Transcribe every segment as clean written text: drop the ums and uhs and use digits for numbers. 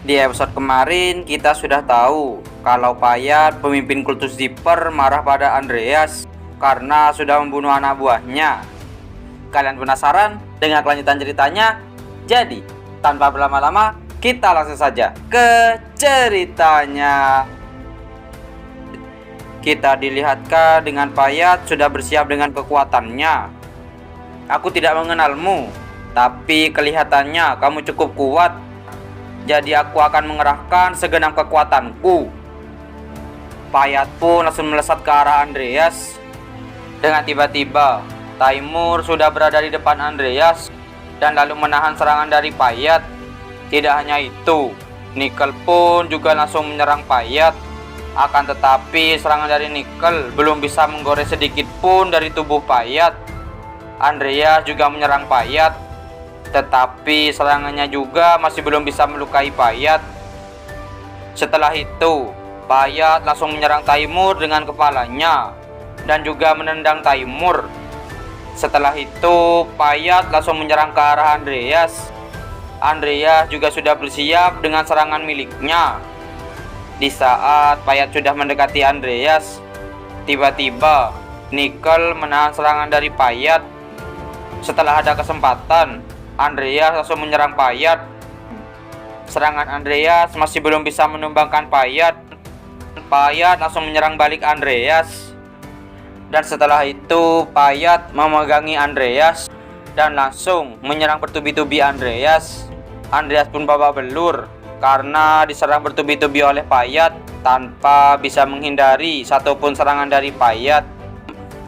Di episode kemarin kita sudah tahu kalau Payat, pemimpin kultus Zipper, marah pada Andreas karena sudah membunuh anak buahnya. Kalian penasaran dengan kelanjutan ceritanya? Jadi, tanpa berlama-lama, kita langsung saja ke ceritanya. Kita dilihatkan dengan Payat sudah bersiap dengan kekuatannya. Aku tidak mengenalmu, tapi kelihatannya kamu cukup kuat. Jadi aku akan mengerahkan segenap kekuatanku. Payat pun langsung melesat ke arah Andreas. Dengan tiba-tiba, Taimur sudah berada di depan Andreas dan lalu menahan serangan dari Payat. Tidak hanya itu, Nickel pun juga langsung menyerang Payat. Akan tetapi serangan dari Nickel belum bisa menggores sedikit pun dari tubuh Payat. Andreas juga menyerang Payat, tetapi serangannya juga masih belum bisa melukai Payat. Setelah itu, Payat langsung menyerang Taimur dengan kepalanya dan juga menendang Taimur. Setelah itu, Payat langsung menyerang ke arah Andreas. Andreas juga sudah bersiap dengan serangan miliknya. Di saat Payat sudah mendekati Andreas, tiba-tiba Nickel menahan serangan dari Payat. Setelah ada kesempatan, Andreas langsung menyerang Payat. Serangan Andreas masih belum bisa menumbangkan Payat. Payat langsung menyerang balik Andreas. Dan setelah itu Payat memegangi Andreas dan langsung menyerang bertubi-tubi Andreas. Andreas pun babak belur karena diserang bertubi-tubi oleh Payat tanpa bisa menghindari satupun serangan dari Payat.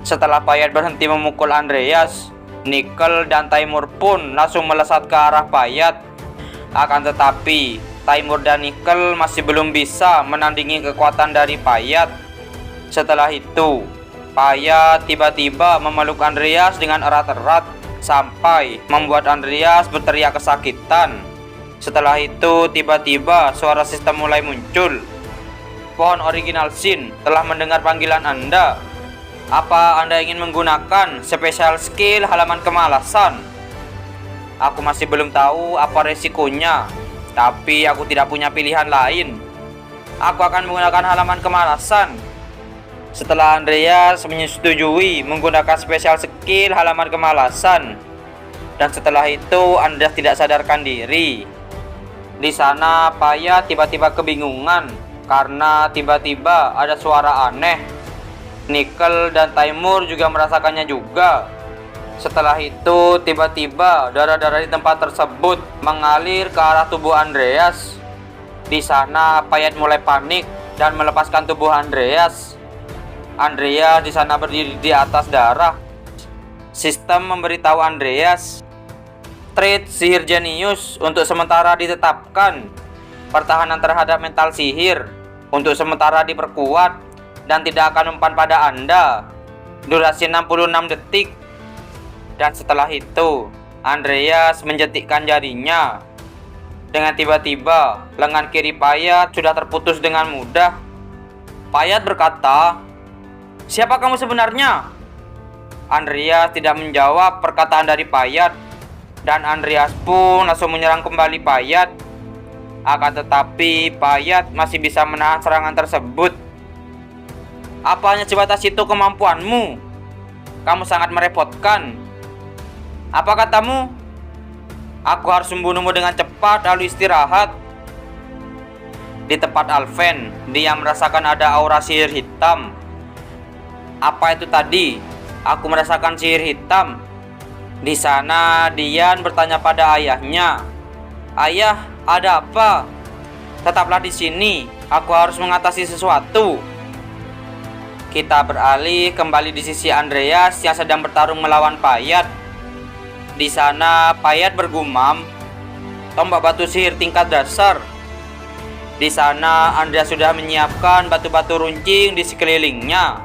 Setelah Payat berhenti memukul Andreas, Nickel dan Taimur pun langsung melesat ke arah Payat. Akan tetapi Taimur dan Nickel masih belum bisa menandingi kekuatan dari Payat. Setelah itu Payat tiba-tiba memeluk Andreas dengan erat-erat sampai membuat Andreas berteriak kesakitan. Setelah itu tiba-tiba suara sistem mulai muncul. Pohon original sin telah mendengar panggilan Anda. Apa Anda ingin menggunakan spesial skill halaman kemalasan? Aku masih belum tahu apa resikonya, tapi aku tidak punya pilihan lain. Aku akan menggunakan halaman kemalasan. Setelah Andreas menyetujui menggunakan spesial skill halaman kemalasan, dan setelah itu Andreas tidak sadarkan diri. Di sana Payat tiba-tiba kebingungan karena tiba-tiba ada suara aneh. Nickel dan Taimur juga merasakannya juga. Setelah itu tiba-tiba darah-darah di tempat tersebut mengalir ke arah tubuh Andreas. Di sana Payat mulai panik dan melepaskan tubuh Andreas. Andreas di sana berdiri di atas darah. Sistem memberitahu Andreas, trait sihir jenius untuk sementara ditetapkan. Pertahanan terhadap mental sihir untuk sementara diperkuat dan tidak akan mempan pada Anda. Durasi 66 detik. Dan setelah itu Andreas menjetikkan jarinya. Dengan tiba-tiba lengan kiri Payat sudah terputus dengan mudah. Payat berkata, "Siapa kamu sebenarnya?" Andreas tidak menjawab perkataan dari Payat, dan Andreas pun langsung menyerang kembali Payat. Akan tetapi Payat masih bisa menahan serangan tersebut. "Apa hanya sebatas itu kemampuanmu? Kamu sangat merepotkan. Apa katamu? Aku harus membunuhmu dengan cepat lalu istirahat." Di tempat Alven, dia merasakan ada aura sihir hitam. Apa itu tadi? Aku merasakan sihir hitam. Di sana Dian bertanya pada ayahnya, "Ayah, ada apa?" "Tetaplah di sini. Aku harus mengatasi sesuatu." Kita beralih kembali di sisi Andreas yang sedang bertarung melawan Payat. Di sana Payat bergumam, "Tombak batu sihir tingkat dasar." Di sana Andreas sudah menyiapkan batu-batu runcing di sekelilingnya.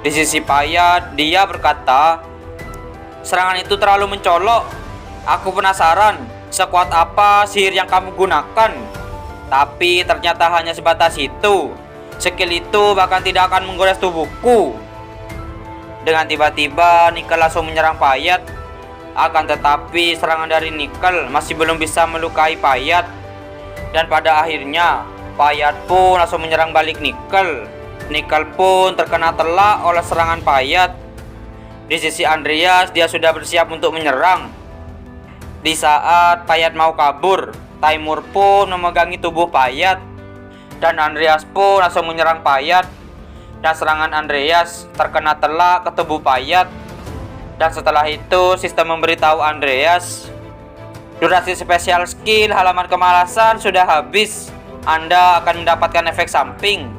Di sisi Payat, dia berkata, "Serangan itu terlalu mencolok. Aku penasaran sekuat apa sihir yang kamu gunakan. Tapi ternyata hanya sebatas itu. Skill itu bahkan tidak akan menggores tubuhku." Dengan tiba-tiba Nickel langsung menyerang Payat. Akan tetapi serangan dari Nickel masih belum bisa melukai Payat. Dan pada akhirnya, Payat pun langsung menyerang balik Nickel. Nickel pun terkena telak oleh serangan Payat. Di sisi Andreas, dia sudah bersiap untuk menyerang. Di saat Payat mau kabur, Taimur pun memegangi tubuh Payat. Dan Andreas pun langsung menyerang Payat. Dan serangan Andreas terkena telak ke tubuh Payat. Dan setelah itu, sistem memberitahu Andreas, durasi spesial skill halaman kemalasan sudah habis. Anda akan mendapatkan efek samping.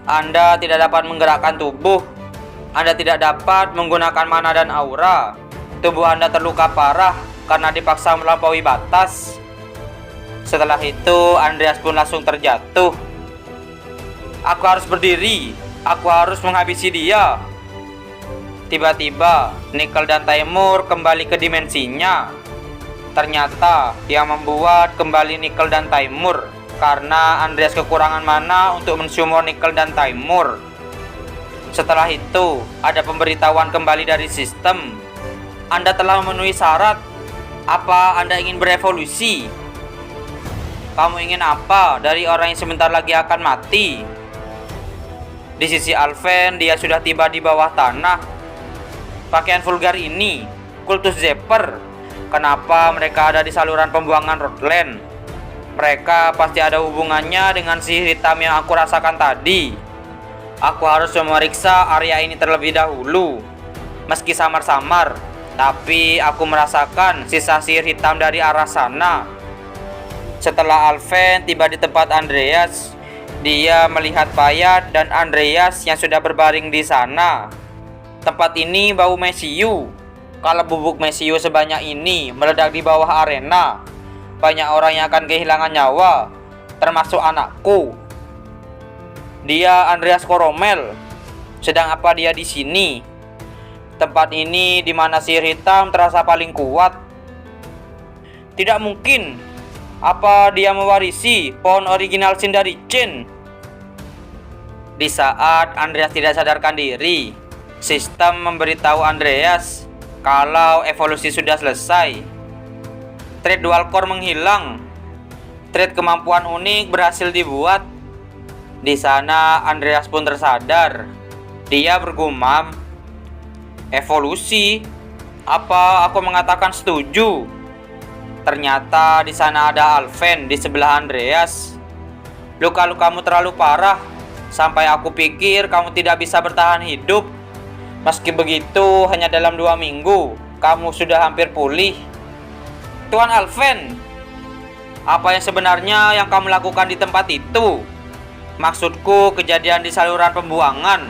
Anda tidak dapat menggerakkan tubuh. Anda tidak dapat menggunakan mana dan aura. Tubuh Anda terluka parah karena dipaksa melampaui batas. Setelah itu, Andreas pun langsung terjatuh. Aku harus berdiri. Aku harus menghabisi dia. Tiba-tiba, Nickel dan Taimur kembali ke dimensinya. Ternyata, dia membuat kembali Nickel dan Taimur karena Andreas kekurangan mana untuk mensummon Nickel dan Taimur. Setelah itu, ada pemberitahuan kembali dari sistem. Anda telah memenuhi syarat. Apa Anda ingin berevolusi? Kamu ingin apa dari orang yang sebentar lagi akan mati? Di sisi Alphen, dia sudah tiba di bawah tanah. Pakaian vulgar ini, kultus Zephyr. Kenapa mereka ada di saluran pembuangan Roadland? Mereka pasti ada hubungannya dengan sihir hitam yang aku rasakan tadi. Aku harus memeriksa area ini terlebih dahulu. Meski samar-samar, tapi aku merasakan sisa sihir hitam dari arah sana. Setelah Alphen tiba di tempat Andreas, dia melihat Payat dan Andreas yang sudah berbaring di sana. Tempat ini bau mesiu. Kalau bubuk mesiu sebanyak ini meledak di bawah arena, banyak orang yang akan kehilangan nyawa, termasuk anakku. Dia Andreas Koromel. Sedang apa dia di sini? Tempat ini di mana sihir hitam terasa paling kuat. Tidak mungkin. Apa dia mewarisi pohon original Sin dari Chen? Di saat Andreas tidak sadarkan diri, sistem memberitahu Andreas kalau evolusi sudah selesai. Trait dual core menghilang. Trait kemampuan unik berhasil dibuat. Di sana Andreas pun tersadar. Dia bergumam, evolusi? Apa aku mengatakan setuju? Ternyata di sana ada Alphen di sebelah Andreas. Luka-lukamu terlalu parah sampai aku pikir kamu tidak bisa bertahan hidup. Meski begitu, hanya dalam 2 minggu kamu sudah hampir pulih. Tuan Alphen, apa yang sebenarnya yang kamu lakukan di tempat itu? Maksudku kejadian di saluran pembuangan.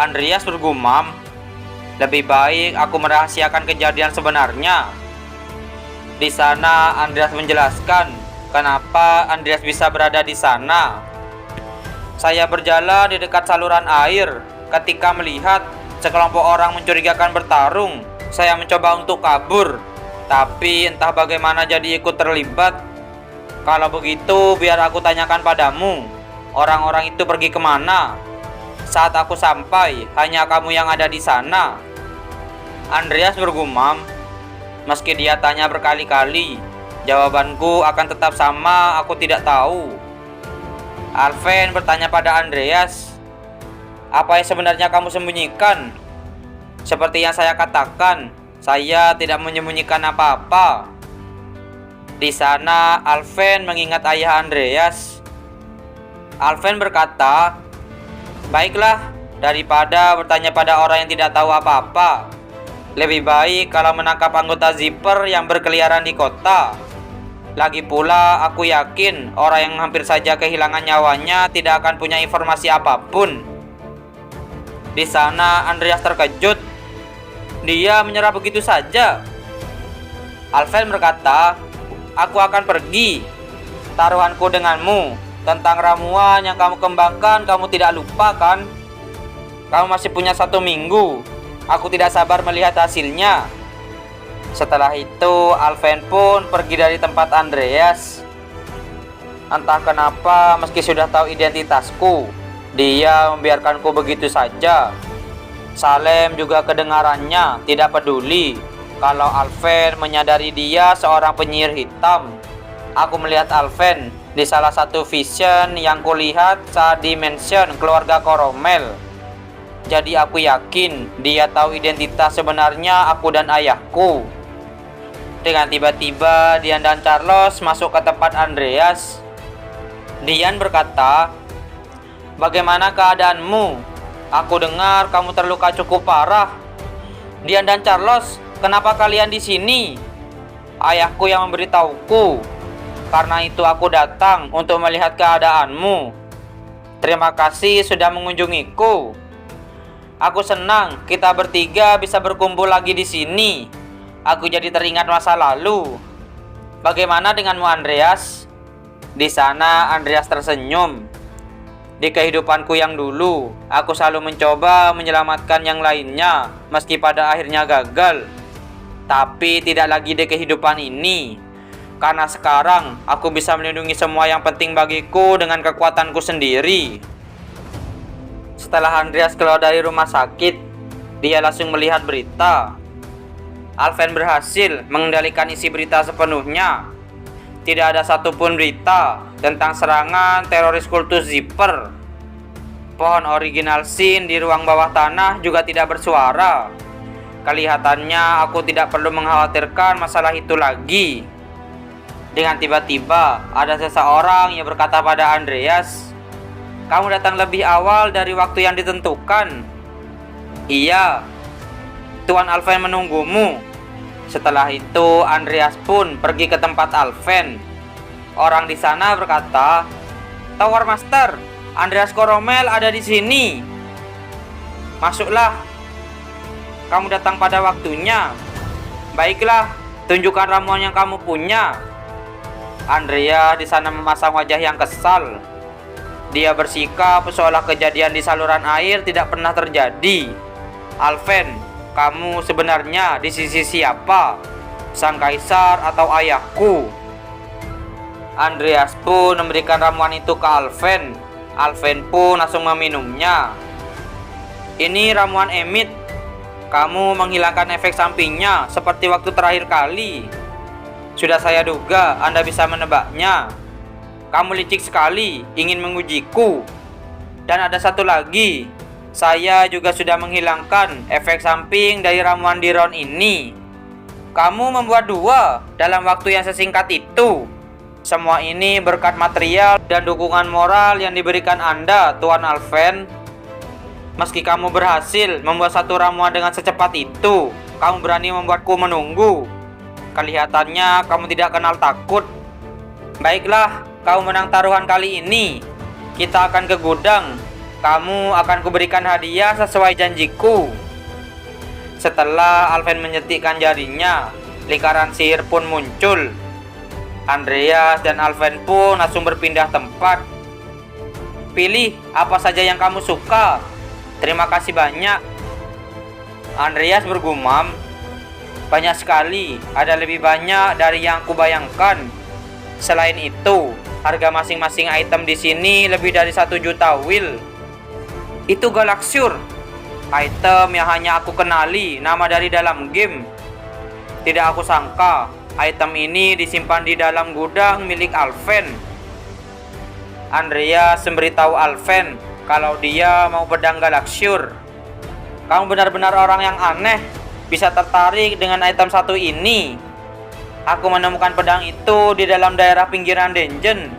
Andreas bergumam, lebih baik aku merahasiakan kejadian sebenarnya. Di sana Andreas menjelaskan kenapa Andreas bisa berada di sana. Saya berjalan di dekat saluran air ketika melihat sekelompok orang mencurigakan bertarung. Saya mencoba untuk kabur, tapi entah bagaimana jadi ikut terlibat. Kalau begitu, biar aku tanyakan padamu, orang-orang itu pergi kemana? Saat aku sampai, hanya kamu yang ada di sana. Andreas bergumam. Meski dia tanya berkali-kali, jawabanku akan tetap sama, aku tidak tahu. Alphen bertanya pada Andreas, apa yang sebenarnya kamu sembunyikan? Seperti yang saya katakan, saya tidak menyembunyikan apa-apa. Di sana, Alphen mengingat ayah Andreas. Alphen berkata, baiklah, daripada bertanya pada orang yang tidak tahu apa-apa, lebih baik kalau menangkap anggota Zephyr yang berkeliaran di kota. Lagi pula, aku yakin orang yang hampir saja kehilangan nyawanya tidak akan punya informasi apapun. Di sana, Andreas terkejut. Dia menyerah begitu saja. Alphen berkata, aku akan pergi. Taruhanku denganmu tentang ramuan yang kamu kembangkan, kamu tidak lupa kan? Kamu masih punya 1 minggu. Aku tidak sabar melihat hasilnya. Setelah itu, Alphen pun pergi dari tempat Andreas. Entah kenapa, meski sudah tahu identitasku, dia membiarkanku begitu saja. Salem juga kedengarannya tidak peduli kalau Alphen menyadari dia seorang penyihir hitam. Aku melihat Alven di salah satu vision yang kulihat saat dimension keluarga Koromel. Jadi aku yakin dia tahu identitas sebenarnya aku dan ayahku. Dengan tiba-tiba Dian dan Carlos masuk ke tempat Andreas. Dian berkata, "Bagaimana keadaanmu? Aku dengar kamu terluka cukup parah." "Dian dan Carlos, kenapa kalian di sini?" "Ayahku yang memberitahuku. Karena itu aku datang untuk melihat keadaanmu. Terima kasih sudah mengunjungiku. Aku senang kita bertiga bisa berkumpul lagi di sini. Aku jadi teringat masa lalu. Bagaimana denganmu, Andreas?" Di sana Andreas tersenyum. "Di kehidupanku yang dulu, aku selalu mencoba menyelamatkan yang lainnya meski pada akhirnya gagal. Tapi tidak lagi di kehidupan ini. Karena sekarang aku bisa melindungi semua yang penting bagiku dengan kekuatanku sendiri." Setelah Andreas keluar dari rumah sakit, dia langsung melihat berita. Alven berhasil mengendalikan isi berita sepenuhnya. Tidak ada satupun berita tentang serangan teroris kultus Zipper. Pohon original sin di ruang bawah tanah juga tidak bersuara. Kelihatannya aku tidak perlu mengkhawatirkan masalah itu lagi. Dengan tiba-tiba ada seseorang yang berkata pada Andreas, "Kamu datang lebih awal dari waktu yang ditentukan." "Iya, Tuan Alven menunggumu." Setelah itu Andreas pun pergi ke tempat Alven. Orang di sana berkata, "Tower Master, Andreas Koromel ada di sini." "Masuklah. Kamu datang pada waktunya. Baiklah, tunjukkan ramuan yang kamu punya." Andrea di sana memasang wajah yang kesal. Dia bersikap seolah kejadian di saluran air tidak pernah terjadi. "Alven, kamu sebenarnya di sisi siapa? Sang kaisar atau ayahku?" Andreas pun memberikan ramuan itu ke Alven. Alven pun langsung meminumnya. "Ini ramuan Emit. Kamu menghilangkan efek sampingnya seperti waktu terakhir kali. Sudah saya duga Anda bisa menebaknya. Kamu licik sekali ingin mengujiku. Dan ada satu lagi, saya juga sudah menghilangkan efek samping dari ramuan Diron ini. Kamu membuat 2 dalam waktu yang sesingkat itu. Semua ini berkat material dan dukungan moral yang diberikan Anda, Tuan Alven. Meski kamu berhasil membuat satu ramuan dengan secepat itu, kamu berani membuatku menunggu. Kelihatannya kamu tidak kenal takut. Baiklah, kamu menang taruhan kali ini. Kita akan ke gudang. Kamu akan kuberikan hadiah sesuai janjiku." Setelah Alven menyetikkan jarinya, lingkaran sihir pun muncul. Andreas dan Alven pun langsung berpindah tempat. "Pilih apa saja yang kamu suka. Terima kasih banyak." Andreas bergumam, "Banyak sekali, ada lebih banyak dari yang kubayangkan. Selain itu, harga masing-masing item di sini lebih dari 1 juta wil." "Itu Galaxure, item yang hanya aku kenali nama dari dalam game. Tidak aku sangka, item ini disimpan di dalam gudang milik Alven." Andreas memberitahu Alven kalau dia mau pedang Galaxure. "Kamu benar-benar orang yang aneh, bisa tertarik dengan item satu ini. Aku menemukan pedang itu di dalam daerah pinggiran dungeon.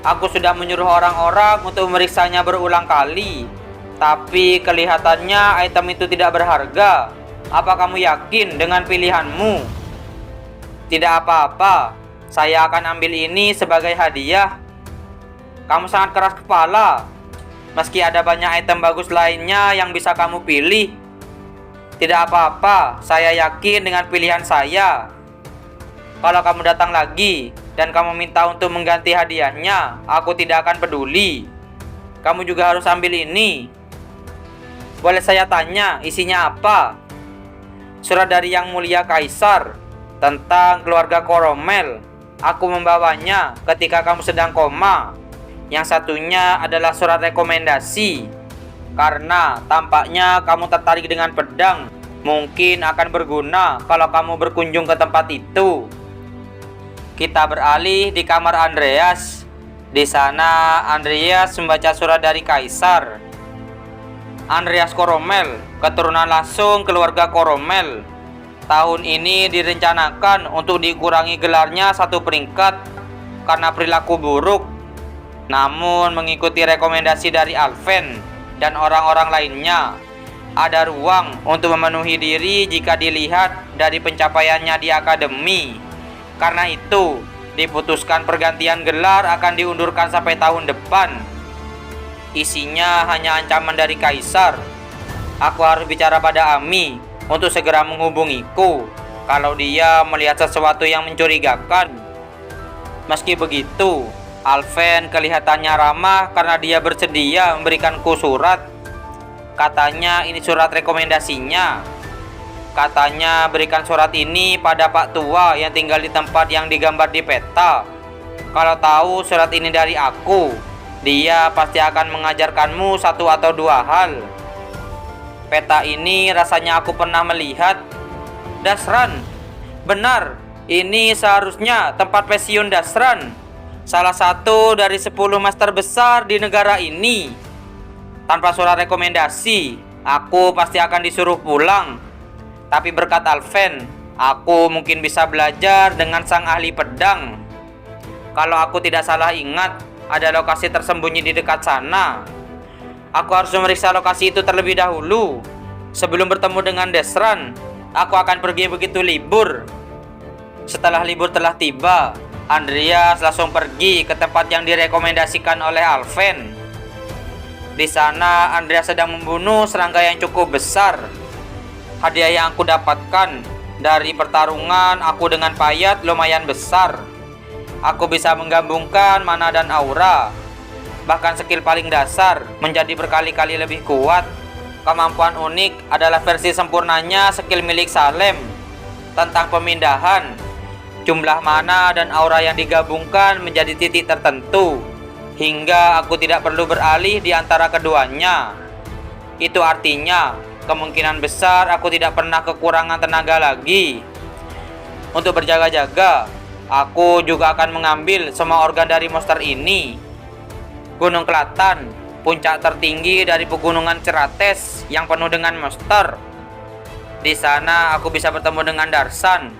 Aku sudah menyuruh orang-orang untuk memeriksanya berulang kali. Tapi kelihatannya item itu tidak berharga. Apa kamu yakin dengan pilihanmu?" "Tidak apa-apa, saya akan ambil ini sebagai hadiah." "Kamu sangat keras kepala. Meski ada banyak item bagus lainnya yang bisa kamu pilih." "Tidak apa-apa, saya yakin dengan pilihan saya. Kalau kamu datang lagi dan kamu minta untuk mengganti hadiahnya, aku tidak akan peduli. Kamu juga harus ambil ini." "Boleh saya tanya isinya apa?" "Surat dari Yang Mulia Kaisar tentang keluarga Koromel. Aku membawanya ketika kamu sedang koma. Yang satunya adalah surat rekomendasi. Karena tampaknya kamu tertarik dengan pedang, mungkin akan berguna kalau kamu berkunjung ke tempat itu." Kita beralih di kamar Andreas. Di sana Andreas membaca surat dari Kaisar. Andreas Koromel, keturunan langsung keluarga Koromel. Tahun ini direncanakan untuk dikurangi gelarnya satu peringkat karena perilaku buruk. Namun mengikuti rekomendasi dari Alphen dan orang-orang lainnya, ada ruang untuk memenuhi diri jika dilihat dari pencapaiannya di akademi. Karena itu, diputuskan pergantian gelar akan diundurkan sampai tahun depan. Isinya hanya ancaman dari Kaisar. Aku harus bicara pada Ami untuk segera menghubungiku kalau dia melihat sesuatu yang mencurigakan. Meski begitu, Alphen kelihatannya ramah karena dia bersedia memberikanku surat. Katanya ini surat rekomendasinya. Katanya berikan surat ini pada Pak Tua yang tinggal di tempat yang digambar di peta. Kalau tahu surat ini dari aku, dia pasti akan mengajarkanmu satu atau dua hal. Peta ini rasanya aku pernah melihat. Dasran, benar, ini seharusnya tempat pensiun Dasran, salah satu dari 10 master besar di negara ini. Tanpa surat rekomendasi, aku pasti akan disuruh pulang. Tapi berkat Alphen, aku mungkin bisa belajar dengan sang ahli pedang. Kalau aku tidak salah ingat, ada lokasi tersembunyi di dekat sana. Aku harus memeriksa lokasi itu terlebih dahulu. Sebelum bertemu dengan Desran, aku akan pergi begitu libur. Setelah libur telah tiba, Andreas langsung pergi ke tempat yang direkomendasikan oleh Alphen. Di sana, Andreas sedang membunuh serangga yang cukup besar. Hadiah yang aku dapatkan dari pertarungan aku dengan Payat lumayan besar. Aku bisa menggabungkan mana dan aura. Bahkan skill paling dasar menjadi berkali-kali lebih kuat. Kemampuan unik adalah versi sempurnanya skill milik Salem tentang pemindahan. Jumlah mana dan aura yang digabungkan menjadi titik tertentu, hingga aku tidak perlu beralih di antara keduanya. Itu artinya kemungkinan besar aku tidak pernah kekurangan tenaga lagi. Untuk berjaga-jaga, aku juga akan mengambil semua organ dari monster ini. Gunung Kelatan, puncak tertinggi dari pegunungan Cerates yang penuh dengan monster. Di sana aku bisa bertemu dengan Darsan.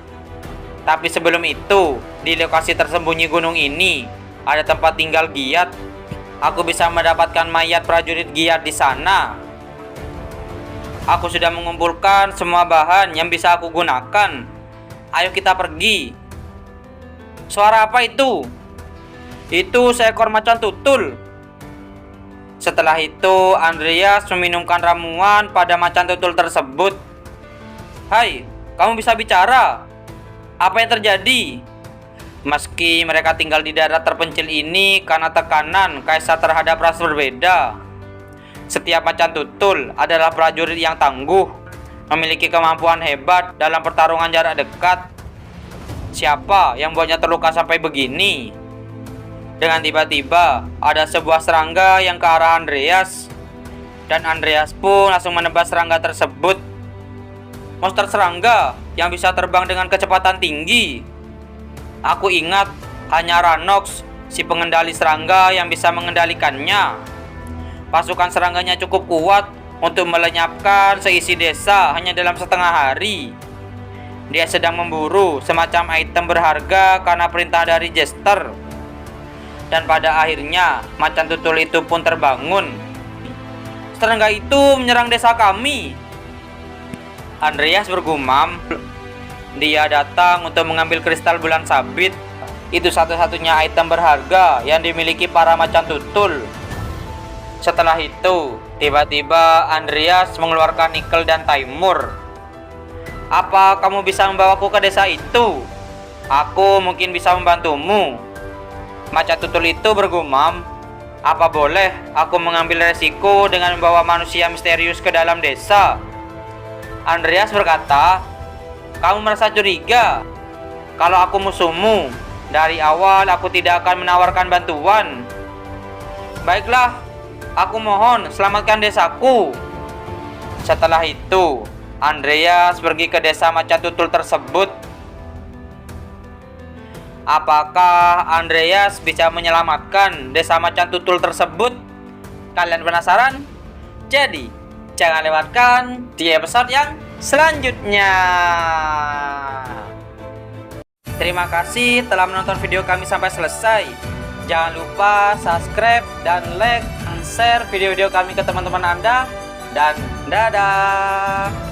Tapi sebelum itu, di lokasi tersembunyi gunung ini ada tempat tinggal Giat. Aku bisa mendapatkan mayat prajurit Giat di sana. Aku sudah mengumpulkan semua bahan yang bisa aku gunakan. Ayo kita pergi. Suara apa itu? Itu seekor macan tutul. Setelah itu, Andreas meminumkan ramuan pada macan tutul tersebut. Hai, kamu bisa bicara. Apa yang terjadi? Meski mereka tinggal di daerah terpencil ini karena tekanan kaisar terhadap ras berbeda, setiap macan tutul adalah prajurit yang tangguh, memiliki kemampuan hebat dalam pertarungan jarak dekat. Siapa yang buatnya terluka sampai begini? Dengan tiba-tiba, ada sebuah serangga yang ke arah Andreas, dan Andreas pun langsung menebas serangga tersebut. Monster serangga yang bisa terbang dengan kecepatan tinggi. Aku ingat hanya Ranox, si pengendali serangga, yang bisa mengendalikannya. Pasukan serangganya cukup kuat untuk melenyapkan seisi desa hanya dalam setengah hari. Dia sedang memburu semacam item berharga karena perintah dari Jester. Dan pada akhirnya, macan tutul itu pun terbangun. Serangga itu menyerang desa kami. Andreas bergumam. Dia datang untuk mengambil kristal bulan sabit. Itu satu-satunya item berharga yang dimiliki para macan tutul. Setelah itu, tiba-tiba Andreas mengeluarkan nikel dan Taimur. Apa kamu bisa membawaku ke desa itu? Aku mungkin bisa membantumu. Macan tutul itu bergumam. Apa boleh aku mengambil resiko dengan membawa manusia misterius ke dalam desa? Andreas berkata, kamu merasa curiga? Kalau aku musuhmu, dari awal aku tidak akan menawarkan bantuan. Baiklah, aku mohon selamatkan desaku. Setelah itu, Andreas pergi ke desa macan tutul tersebut. Apakah Andreas bisa menyelamatkan desa macan tutul tersebut? Kalian penasaran? Jadi, jangan lewatkan di episode yang selanjutnya. Terima kasih telah menonton video kami sampai selesai. Jangan lupa subscribe dan like dan share video-video kami ke teman-teman Anda. Dan dadah.